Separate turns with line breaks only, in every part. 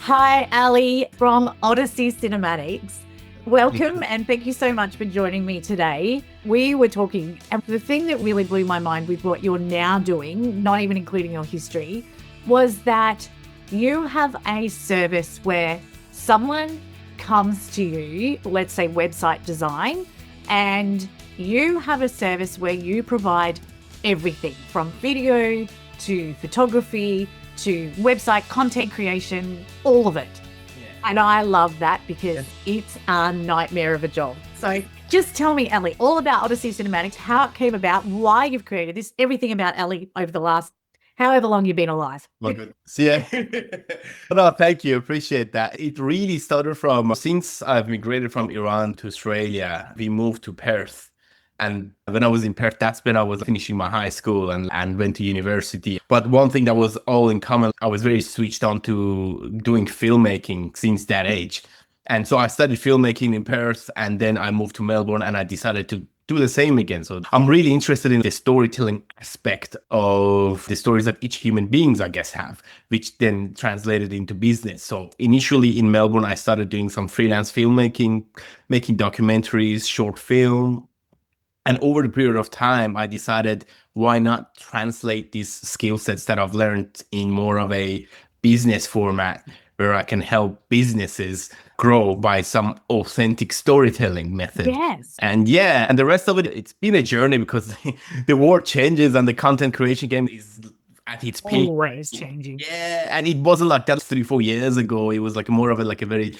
Hi, Ali from Odyssey Cinematics. Welcome and thank you so much for joining me today. We were talking, and the thing that really blew my mind with what you're now doing, not even including your history, was that you have a service where someone comes to you, let's say website design, and you have a service where you provide everything from video to photography to website content creation, all of it. Yeah. And I love that because it's a nightmare of a job. So just tell me, Ali, all about Odyssey Cinematics, how it came about, why you've created this, everything about Ali over the last however long you've been alive.
My goodness. Yeah. No, thank you. Appreciate that. It really started from since I've migrated from Iran to Australia, we moved to Perth. And when I was in Perth, that's when I was finishing my high school and went to university. But one thing that was all in common, I was very switched on to doing filmmaking since that age. And so I studied filmmaking in Perth, and then I moved to Melbourne and I decided to do the same again. So I'm really interested in the storytelling aspect of the stories that each human beings, I guess, have, which then translated into business. So initially in Melbourne, I started doing some freelance filmmaking, making documentaries, short film. And over the period of time, I decided, why not translate these skill sets that I've learned in more of a business format where I can help businesses grow by some authentic storytelling method.
Yes.
And the rest of it, it's been a journey because the world changes and the content creation game is at its peak.
Always changing.
Yeah, and it wasn't like that 3-4 years ago. It was like more of a very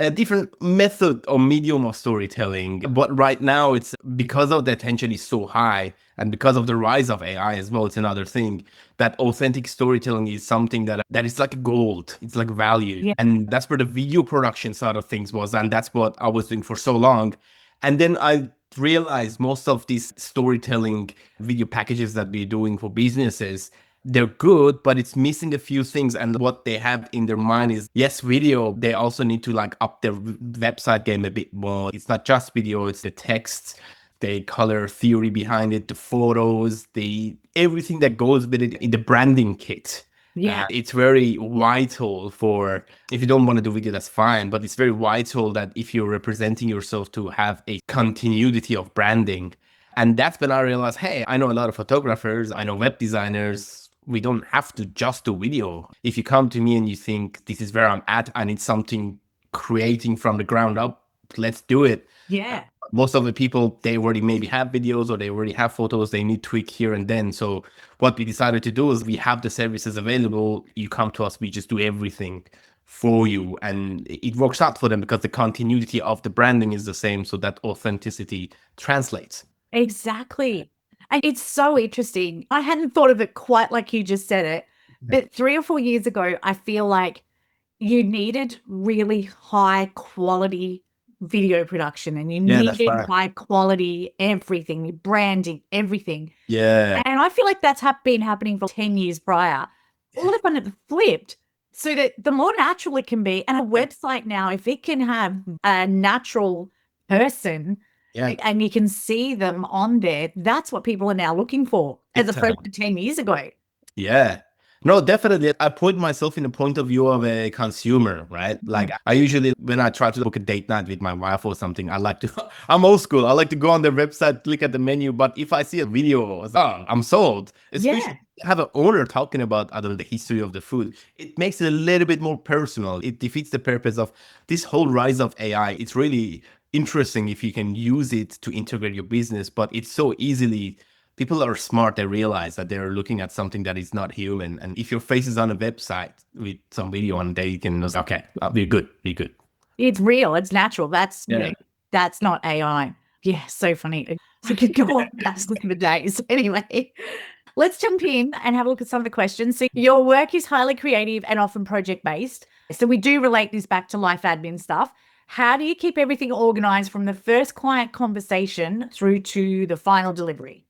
a different method or medium of storytelling. But right now, it's because of the attention is so high and because of the rise of AI as well, it's another thing that authentic storytelling is something that is like gold. It's like value.
Yeah.
And that's where the video production side of things was. And that's what I was doing for so long. And then I realized most of these storytelling video packages that we're doing for businesses, they're good, but it's missing a few things. And what they have in their mind is, yes, video, they also need to like up their website game a bit more. It's not just video, it's the text, the color theory behind it, the photos, the everything that goes with it in the branding kit.
Yeah.
It's very vital for, if you don't want to do video, that's fine. But it's very vital that if you're representing yourself to have a continuity of branding. And that's when I realized, hey, I know a lot of photographers, I know web designers. We don't have to just do video. If you come to me and you think this is where I'm at, I need something creating from the ground up, let's do it.
Yeah.
Most of the people, they already maybe have videos or they already have photos, they need tweak here and then. So what we decided to do is we have the services available. You come to us, we just do everything for you. And it works out for them because the continuity of the branding is the same. So that authenticity translates.
Exactly. And it's so interesting. I hadn't thought of it quite like you just said it, but 3 or 4 years ago, I feel like you needed really high quality video production and you needed high quality everything, branding, everything.
Yeah.
And I feel like that's been happening for 10 years prior. All of a sudden it flipped so that the more natural it can be. And a website now, if it can have a natural person, and you can see them on there, that's what people are now looking for as opposed to 10 years ago.
Yeah. No, definitely. I put myself in the point of view of a consumer, right? Like I usually, when I try to book a date night with my wife or something, I'm old school. I like to go on their website, click at the menu. But if I see a video, I'm sold. Especially have an owner talking about, I don't know, the history of the food. It makes it a little bit more personal. It defeats the purpose of this whole rise of AI. It's really interesting if you can use it to integrate your business, but it's so easily, people are smart, they realize that they're looking at something that is not human. And if your face is on a website with some video on there, you can know, okay, be good.
It's real, it's natural. That's that's not AI. Yeah, so funny. So could go on for days. Anyway, let's jump in and have a look at some of the questions. So your work is highly creative and often project-based. So we do relate this back to life admin stuff. How do you keep everything organized from the first client conversation through to the final delivery?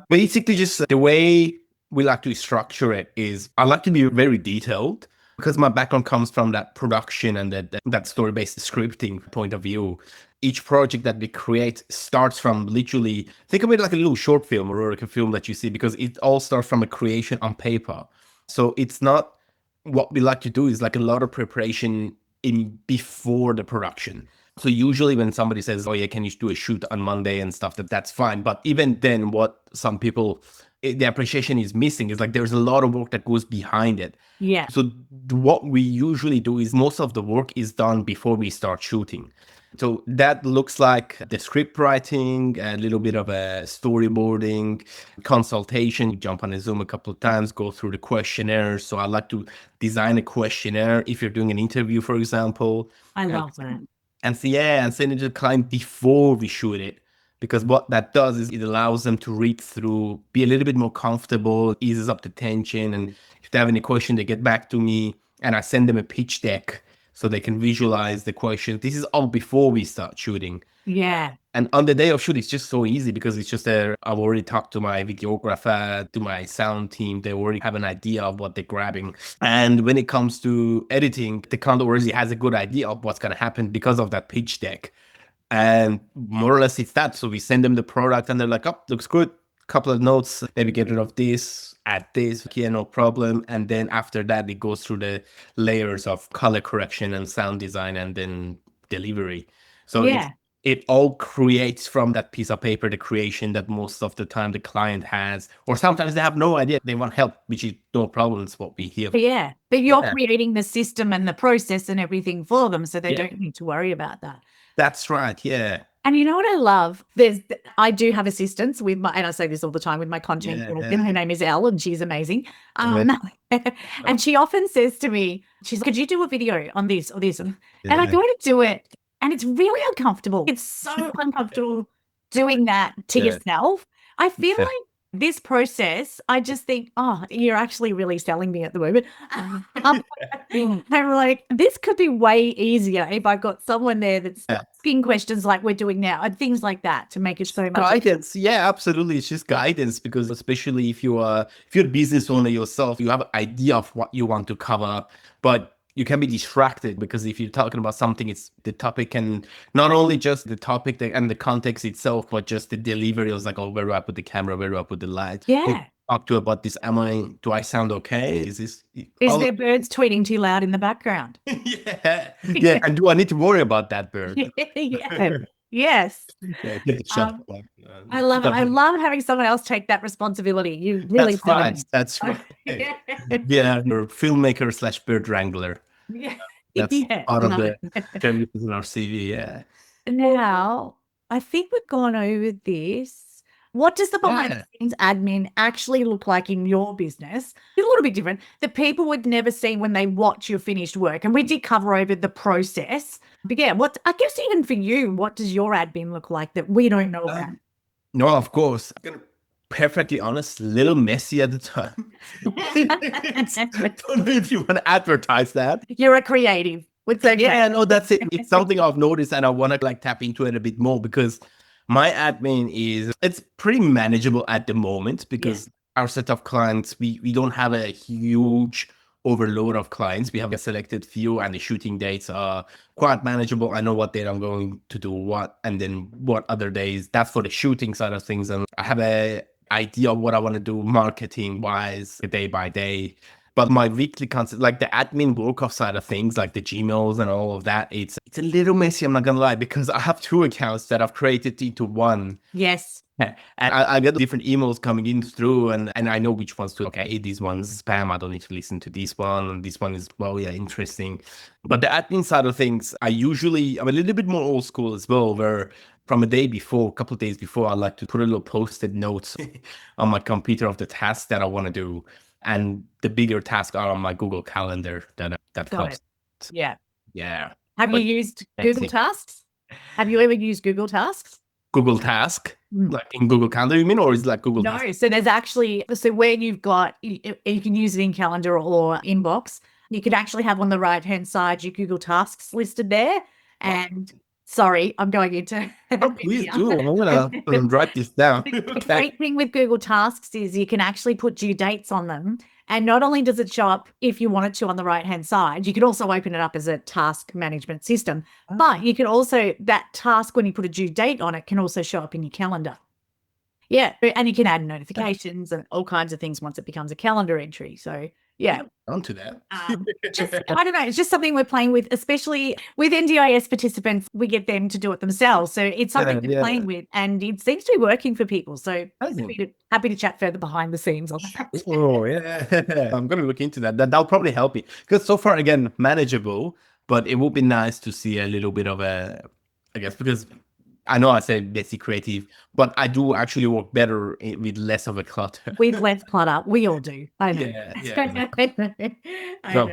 Basically, just the way we like to structure it is I like to be very detailed because my background comes from that production and that story-based scripting point of view. Each project that we create starts from literally, think of it like a little short film or like a film that you see, because it all starts from a creation on paper. So it's not what we like to do is like a lot of preparation in before the production. So usually when somebody says, "Oh yeah, can you do a shoot on Monday and stuff?" That's fine. But even then, what some people the appreciation is missing is like there's a lot of work that goes behind it.
Yeah.
So what we usually do is most of the work is done before we start shooting. So that looks like the script writing, a little bit of a storyboarding, consultation. You jump on a Zoom a couple of times, go through the questionnaire. So I like to design a questionnaire if you're doing an interview, for example.
I love that.
And so, yeah, and send it to the client before we shoot it. Because what that does is it allows them to read through, be a little bit more comfortable, eases up the tension. And if they have any question, they get back to me and I send them a pitch deck so they can visualize the question. This is all before we start shooting.
Yeah.
And on the day of shoot, it's just so easy because it's just I've already talked to my videographer, to my sound team. They already have an idea of what they're grabbing. And when it comes to editing, the client already has a good idea of what's going to happen because of that pitch deck. And more or less it's that. So we send them the product and they're like, oh, looks good. Couple of notes, maybe get rid of this, add this, yeah, no problem. And then after that, it goes through the layers of color correction and sound design and then delivery. So
Yeah.
it all creates from that piece of paper the creation that most of the time the client has, or sometimes they have no idea. They want help, which is no problem. It's what we hear.
Yeah. But you're creating the system and the process and everything for them so they don't need to worry about that.
That's right. Yeah.
And you know what I love? I do have assistants with my, and I say this all the time with my content. Her name is Elle and she's amazing. And she often says to me, she's like, could you do a video on this or this? And I go to do it and it's really uncomfortable. It's so uncomfortable doing that to yourself. I feel like this process, I just think, oh, you're actually really selling me at the moment. I'm like, this could be way easier if I got someone there that's asking questions like we're doing now and things like that to make it so much
guidance. Yeah, absolutely. It's just guidance because especially if you're a business owner yourself, you have an idea of what you want to cover, but you can be distracted because if you're talking about something, it's the topic and not only just the topic and the context itself, but just the delivery. I was like, oh, where do I put the camera? Where do I put the light?
Yeah.
Talk to about this. Do I sound okay? Is
there birds tweeting too loud in the background?
Yeah. And do I need to worry about that bird?
Yes. I love it. I love having someone else take that responsibility. You really
That's right. Yeah, you're a filmmaker / bird wrangler.
Yeah.
That's part of the in our CV. Yeah.
Now, I think we've gone over this. What does the behind the scenes admin actually look like in your business? It's a little bit different. The people would never see when they watch your finished work. And we did cover over the process. But yeah, I guess even for you, what does your admin look like that we don't know about?
No, of course. I'm gonna perfectly honest, a little messy at the time. I don't know if you want to advertise that.
You're a creative.
Yeah, no, that's it. It's something I've noticed and I want to tap into it a bit more because my admin it's pretty manageable at the moment because our set of clients, we don't have a huge overload of clients. We have a selected few and the shooting dates are quite manageable. I know what date I'm going to do what and then what other days. That's for the shooting side of things. And I have a idea of what I want to do marketing wise day by day. But my weekly concept, like the admin work-off side of things, like the Gmails and all of that, it's a little messy, I'm not going to lie, because I have 2 accounts that I've created into one.
Yes.
And I get different emails coming in through, and I know which ones to, okay, these ones spam, I don't need to listen to this one, and this one is, well, yeah, interesting. But the admin side of things, I'm a little bit more old school as well, where from a couple of days before, I like to put a little post-it notes on my computer of the tasks that I want to do. And the bigger tasks are on my Google Calendar that helps.
Yeah.
Yeah.
Have you used Google Tasks? Have you ever used Google Tasks?
Google Task? Like in Google Calendar, you mean? Or is it like Google Task?
No. So there's actually, where you've got, you can use it in Calendar or Inbox. You could actually have on the right-hand side your Google Tasks listed there. And sorry, I'm going into...
please do. I'm going to write this down.
The great thing with Google Tasks is you can actually put due dates on them. And not only does it show up if you wanted to on the right-hand side, you can also open it up as a task management system. But you can also, that task, when you put a due date on it, can also show up in your calendar. Yeah. And you can add notifications and all kinds of things once it becomes a calendar entry. So Yeah.
Onto that.
Just, I don't know, it's just something we're playing with, especially with NDIS participants. We get them to do it themselves. So it's something we're playing with, and it seems to be working for people. So happy to chat further behind the scenes on that.
Oh, yeah. I'm going to look into that. That'll probably help me. Because so far, again, manageable, but it would be nice to see a little bit of a, I guess, because I know I said basic creative, but I do actually work better with less of a clutter.
With less clutter. We all do. I know.
Yeah.
I know.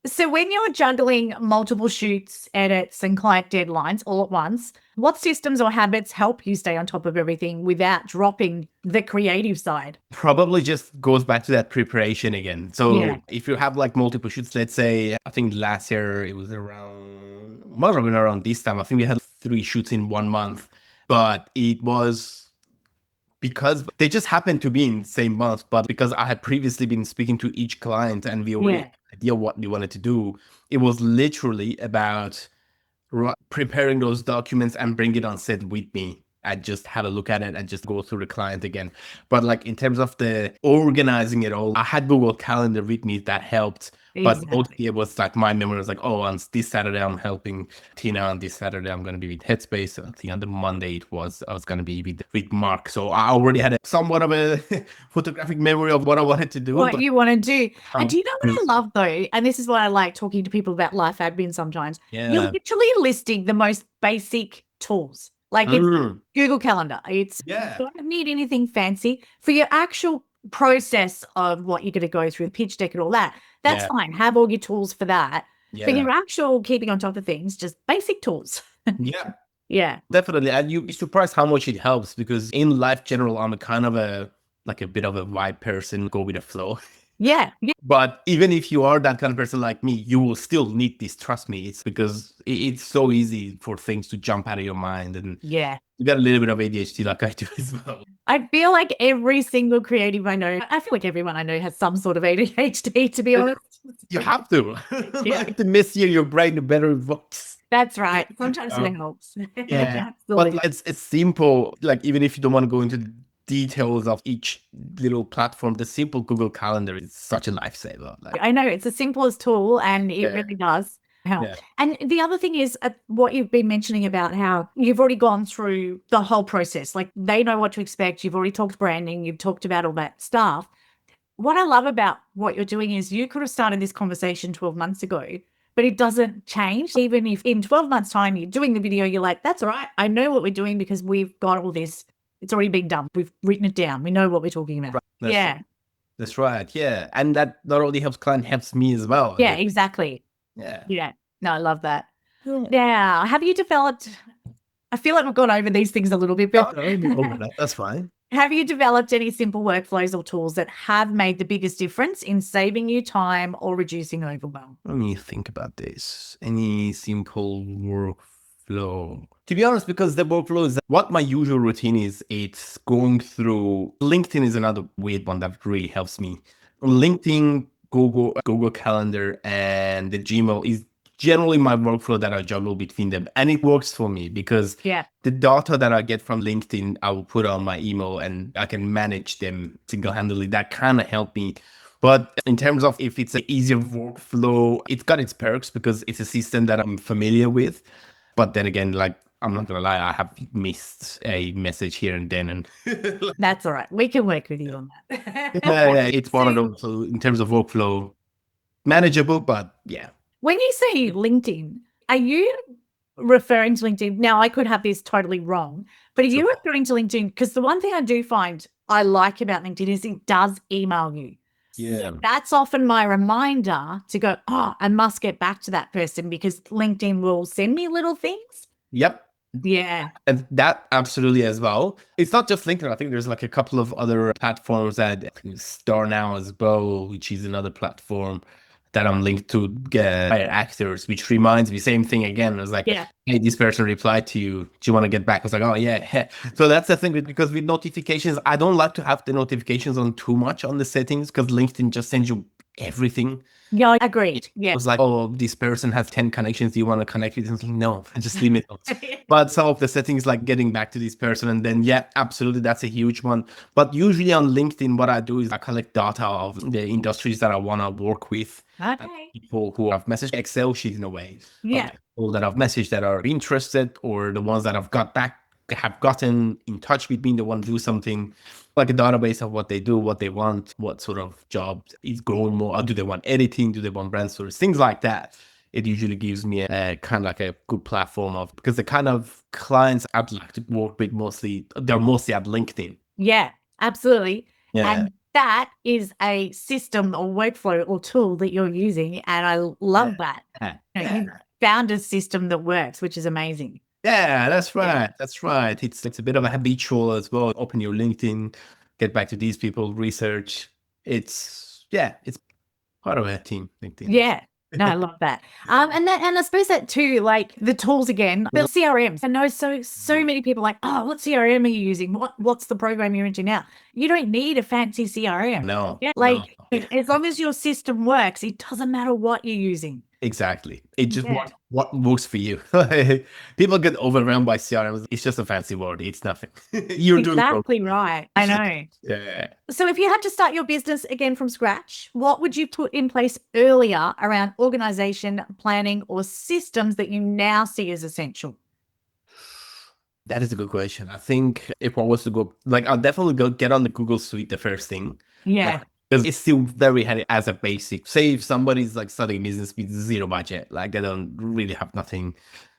So when you're juggling multiple shoots, edits, and client deadlines all at once, what systems or habits help you stay on top of everything without dropping the creative side?
Probably just goes back to that preparation again. So if you have like multiple shoots, let's say, I think last year it was around, might have been around this time. I think we had 3 shoots in 1 month, but it was because they just happened to be in the same month, but because I had previously been speaking to each client and we already had an idea what we wanted to do, it was literally about preparing those documents and bring it on set with me and just have a look at it and just go through the client again. But like in terms of the organizing it all, I had Google Calendar with me that helped. But mostly it was like my memory was like, oh, on this Saturday I'm helping Tina. On this Saturday I'm going to be with Headspace. I think on the Monday I was going to be with Mark. So I already had somewhat of a photographic memory of what I wanted to do.
What you want to do. And do you know what I love though? And this is why I like talking to people about life admin sometimes. You're literally listing the most basic tools. Like it's Google Calendar. You don't need anything fancy for your actual process of what you're going to go through, the pitch deck and all that. That's fine. Have all your tools for that. For your actual keeping on top of things, just basic tools. Yeah.
Definitely. And you'd be surprised how much it helps because in life general, I'm a kind of a bit of a vibe person, go with the flow.
Yeah.
But even if you are that kind of person like me, you will still need this. Trust me. It's because it's so easy for things to jump out of your mind. And you got a little bit of ADHD like I do as well.
I feel like every single creative I know, I feel like everyone I know has some sort of ADHD, to be honest.
You have to. Like the messier your brain, the better it works.
That's right. Sometimes it helps.
But like, it's simple. Like even if you don't want to go into the details of each little platform, the simple Google Calendar is such a lifesaver. Like,
I know it's the simplest tool and it really does help. And the other thing is what you've been mentioning about how you've already gone through the whole process. Like they know what to expect. You've already talked branding. You've talked about all that stuff. What I love about what you're doing is you could have started this conversation 12 months ago, but it doesn't change. Even if in 12 months time you're doing the video, you're like, that's all right. I know what we're doing because we've got all this. It's already been done. We've written it down. We know what we're talking about.
Right. That's right. Yeah. And that not only helps client, helps me as well.
Yeah, exactly. Yeah. No, I love that. Now, have you developed, I feel like we've gone over these things a little bit, but
that's fine.
Have you developed any simple workflows or tools that have made the biggest difference in saving you time or reducing overwhelm?
Let me think about this. Any simple workflow? To be honest, because the workflow is what my usual routine is, it's going through LinkedIn is another weird one that really helps me. LinkedIn, Google Calendar, and the Gmail is generally my workflow that I juggle between them. And it works for me because the data that I get from LinkedIn, I will put on my email and I can manage them single-handedly. That kind of helped me. But in terms of if it's an easier workflow, it's got its perks because it's a system that I'm familiar with. But then again, like, I'm not going to lie, I have missed a message here and then. And
that's all right. We can work with you on that.
It's one of those. So in terms of workflow, manageable, but yeah.
When you say LinkedIn, are you referring to LinkedIn? Now, I could have this totally wrong, but are you referring to LinkedIn? Because the one thing I do find I like about LinkedIn is it does email you.
Yeah.
So that's often my reminder to go, I must get back to that person because LinkedIn will send me little things.
Yep.
Yeah.
And that absolutely as well. It's not just LinkedIn. I think there's like a couple of other platforms that Star Now as well, which is another platform that I'm linked to hire actors, which reminds me, same thing again. It's like, hey, this person replied to you. Do you want to get back? I was like, oh, yeah. So that's the thing because with notifications, I don't like to have the notifications on too much on the settings because LinkedIn just sends you everything.
Yeah, agreed.
It
Yeah.
was like, oh, this person has 10 connections. Do you want to connect with them? Like, no, just limit it. But some of the settings, like getting back to this person, and then, yeah, absolutely, that's a huge one. But usually on LinkedIn, what I do is I collect data of the industries that I want to work with.
Okay.
People who have messaged Excel sheet in a way.
Yeah.
People that I've messaged that are interested, or the ones that have gotten in touch with me, they want to do something, like a database of what they do, what they want, what sort of job is growing more. Or do they want editing? Do they want brand stories? Things like that. It usually gives me a kind of like a good platform of, because the kind of clients I'd like to work with they're mostly at LinkedIn.
Yeah, absolutely.
Yeah.
And that is a system or workflow or tool that you're using. And I love that. You found a system that works, which is amazing.
Yeah, that's right. That's right. It's a bit of a habitual as well. Open your LinkedIn, get back to these people, research. It's part of a team, LinkedIn.
Yeah. No, I love that. And I suppose that too, like the tools again, the CRMs. I know so many people like, oh, what CRM are you using? What's the program you're into now? You don't need a fancy CRM.
No.
Yeah. Like as long as your system works, it doesn't matter what you're using.
Exactly. It just what works for you. People get overwhelmed by CRMs. It's just a fancy word. It's nothing. You're doing
exactly right. I know.
Yeah.
So if you had to start your business again from scratch, what would you put in place earlier around organization, planning, or systems that you now see as essential?
That is a good question. I think if I was to go, like, I'll definitely go get on the Google Suite the first thing.
Yeah.
Because it's still very handy as a basic. Say if somebody's like starting a business with zero budget, like they don't really have nothing.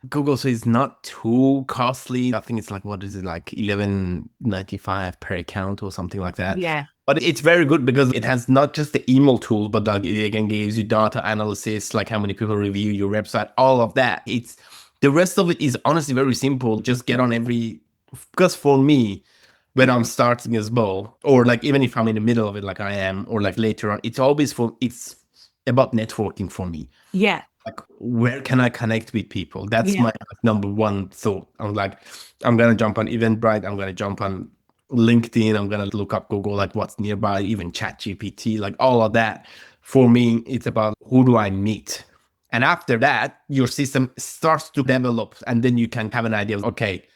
Google Suite is not too costly. I think it's like, what is it, like $11.95 per account or something like that.
Yeah.
But it's very good because it has not just the email tool, but like it again gives you data analysis, like how many people review your website, all of that. The rest of it is honestly very simple. Just get on because for me, when I'm starting as well, or like even if I'm in the middle of it, like I am, or like later on, it's about networking for me.
Yeah.
Like, where can I connect with people? That's my number one thought. I'm like, I'm going to jump on Eventbrite. I'm going to jump on LinkedIn. I'm going to look up Google, like what's nearby, even ChatGPT, like all of that. For me, it's about who do I meet? And after that, your system starts to develop, and then you can have an idea of, okay,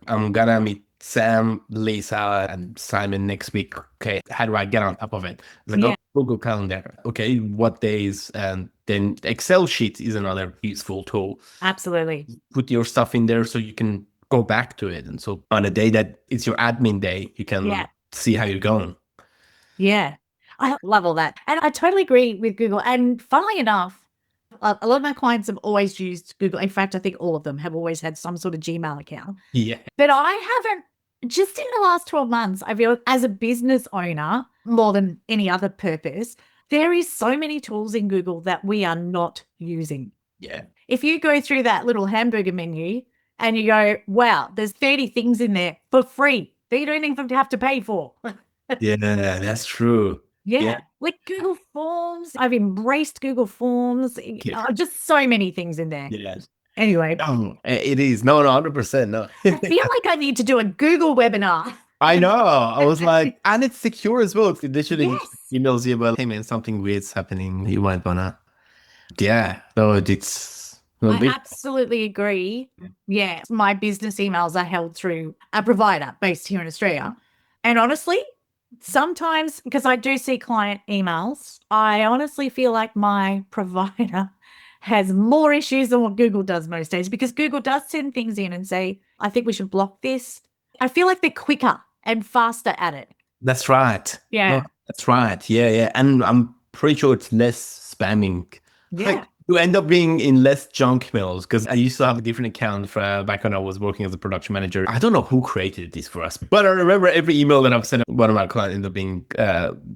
I'm going to meet Sam, Lisa, and Simon next week. Okay, how do I get on top of it? It's like, Google Calendar. Okay, what days? And then Excel sheet is another useful tool.
Absolutely.
Put your stuff in there so you can go back to it. And so on a day that it's your admin day, you can see how you're going.
Yeah, I love all that. And I totally agree with Google. And funnily enough, a lot of my clients have always used Google. In fact, I think all of them have always had some sort of Gmail account.
Yeah.
But I haven't, just in the last 12 months, I feel as a business owner, more than any other purpose, there is so many tools in Google that we are not using.
Yeah.
If you go through that little hamburger menu and you go, wow, there's 30 things in there for free that you don't even have to pay for.
Yeah, that's true.
Yeah. Like Google Forms. I've embraced Google Forms. Just so many things in there.
Yes.
Anyway.
It is. No, 100%. No.
I feel like I need to do a Google webinar.
I know. I was like, and it's secure as well. It literally emails you about, hey man, something weird's happening. You might wanna. Yeah. No, it's.
I absolutely agree. Yeah. My business emails are held through a provider based here in Australia. And honestly, sometimes, because I do see client emails, I honestly feel like my provider has more issues than what Google does most days, because Google does send things in and say, I think we should block this. I feel like they're quicker and faster at it.
That's right.
Yeah.
No, that's right. Yeah. And I'm pretty sure it's less spamming.
Yeah.
Like, you end up being in less junk mails, because I used to have a different account back when I was working as a production manager. I don't know who created this for us, but I remember every email that I've sent one of my clients ended up being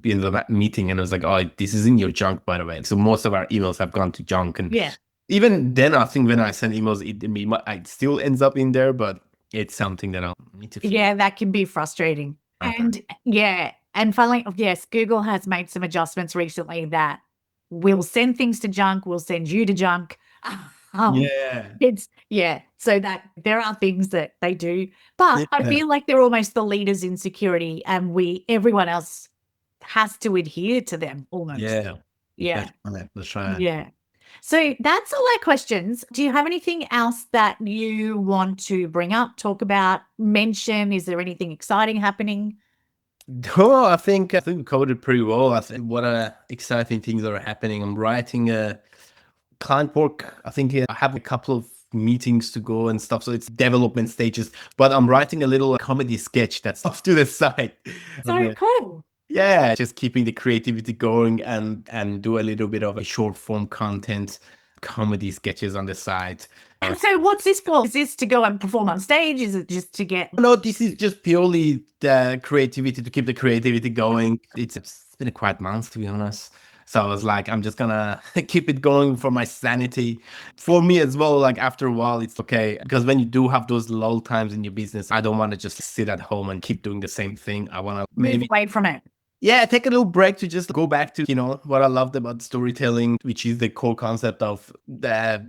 in the meeting, and I was like, oh, this is in your junk, by the way. So most of our emails have gone to junk. And even then, I think when I send emails, it still ends up in there, but it's something that I'll need to fix.
Yeah, that can be frustrating. And and finally, yes, Google has made some adjustments recently that we'll send things to junk, we'll send you to junk. So that there are things that they do, but I feel like they're almost the leaders in security, and everyone else has to adhere to them almost. Yeah.
That's right.
Yeah. So that's all our questions. Do you have anything else that you want to bring up, talk about, mention? Is there anything exciting happening?
Oh, I think we covered it pretty well. I think what exciting things are happening. I'm writing a client work. I think I have a couple of meetings to go and stuff, so it's development stages. But I'm writing a little comedy sketch that's off to the side.
So cool.
Yeah, just keeping the creativity going and do a little bit of a short form content, comedy sketches on the side.
And so what's this for? Is this to go and perform on stage? Is it just to get...
No, this is just purely the creativity, to keep the creativity going. It's been a quiet month, to be honest. So I was like, I'm just gonna keep it going for my sanity. For me as well, like after a while, it's okay. Because when you do have those lull times in your business, I don't want to just sit at home and keep doing the same thing. I want to
move
maybe
away from it.
yeah, take a little break to just go back to, what I loved about storytelling, which is the core concept of the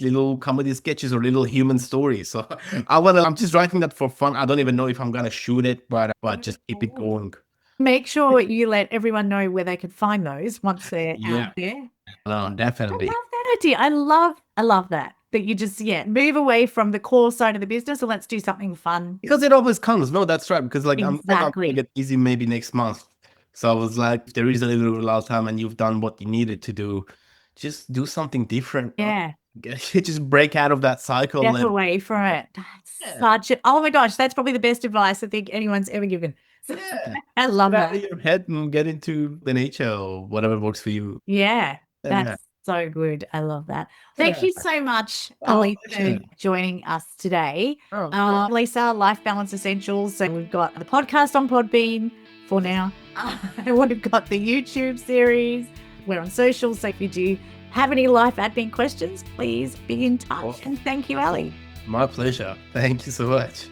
little comedy sketches or little human stories. So I'm just writing that for fun. I don't even know if I'm gonna shoot it, but just keep it going.
Make sure you let everyone know where they can find those once they're out there.
No, definitely.
I love that idea. I love that you just, move away from the core side of the business and let's do something fun.
Because it always comes. No, that's right. Because like I'm
Exactly.
gonna get busy maybe next month. So I was like, if there is a little lull time and you've done what you needed to do, just do something different.
Yeah.
Just break out of that cycle.
Step away from it. That's such a, oh my gosh, that's probably the best advice I think anyone's ever given. I love
Get out
that.
of your head and get into the nature or whatever works for you.
Yeah. That's so good. I love that. Thank you so much, Ali, for joining us today. Lisa, Life Balance Essentials. So we've got the podcast on Podbean for now. We've got the YouTube series. We're on social. So if you do have any life admin questions, please be in touch. And thank you, Ali.
My pleasure. Thank you so much.